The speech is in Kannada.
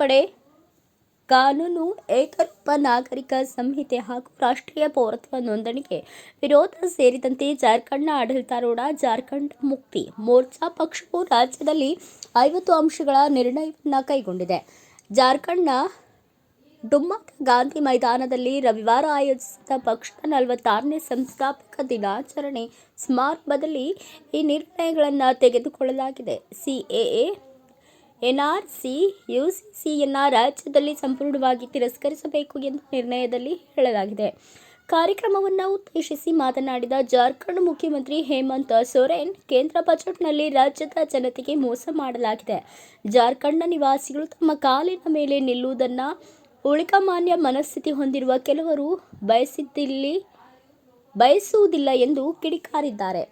ತಿದ್ದುಪಡಿ ಕಾನೂನು, ಏಕರೂಪ ನಾಗರಿಕ ಸಂಹಿತೆ ಹಾಗೂ ರಾಷ್ಟ್ರೀಯ ಪೌರತ್ವ ನೋಂದಣಿಗೆ ವಿರೋಧ ಸೇರಿದಂತೆ ಜಾರ್ಖಂಡ್ನ ಆಡಳಿತಾರೂಢ ಜಾರ್ಖಂಡ್ ಮುಕ್ತಿ ಮೋರ್ಚಾ ಪಕ್ಷವು ರಾಜ್ಯದಲ್ಲಿ 50 ಅಂಶಗಳ ನಿರ್ಣಯವನ್ನು ಕೈಗೊಂಡಿದೆ. ಜಾರ್ಖಂಡ್ನ ಡುಮ್ಮಾದ ಗಾಂಧಿ ಮೈದಾನದಲ್ಲಿ ರವಿವಾರ ಆಯೋಜಿಸಿದ ಪಕ್ಷದ 46ನೇ ಸಂಸ್ಥಾಪಕ ದಿನಾಚರಣೆ ಸಮಾರಂಭದಲ್ಲಿ ಈ ನಿರ್ಣಯಗಳನ್ನು ತೆಗೆದುಕೊಳ್ಳಲಾಗಿದೆ. ಸಿಎಎ, ಎನ್ಆರ್ಸಿ, ಯುಸಿಸಿಯನ್ನು ರಾಜ್ಯದಲ್ಲಿ ಸಂಪೂರ್ಣವಾಗಿ ತಿರಸ್ಕರಿಸಬೇಕು ಎಂದು ನಿರ್ಣಯದಲ್ಲಿ ಹೇಳಲಾಗಿದೆ. ಕಾರ್ಯಕ್ರಮವನ್ನು ಉದ್ದೇಶಿಸಿ ಮಾತನಾಡಿದ ಜಾರ್ಖಂಡ್ ಮುಖ್ಯಮಂತ್ರಿ ಹೇಮಂತ್ ಸೊರೇನ್, ಕೇಂದ್ರ ಬಜೆಟ್ನಲ್ಲಿ ರಾಜ್ಯದ ಜನತೆಗೆ ಮೋಸ ಮಾಡಲಾಗಿದೆ. ಜಾರ್ಖಂಡ್ನ ನಿವಾಸಿಗಳು ತಮ್ಮ ಕಾಲಿನ ಮೇಲೆ ನಿಲ್ಲುವುದನ್ನು ಊಳಿಗಮಾನ್ಯ ಮನಸ್ಥಿತಿ ಹೊಂದಿರುವ ಕೆಲವರು ಬಯಸುವುದಿಲ್ಲ ಎಂದು ಕಿಡಿಕಾರಿದ್ದಾರೆ.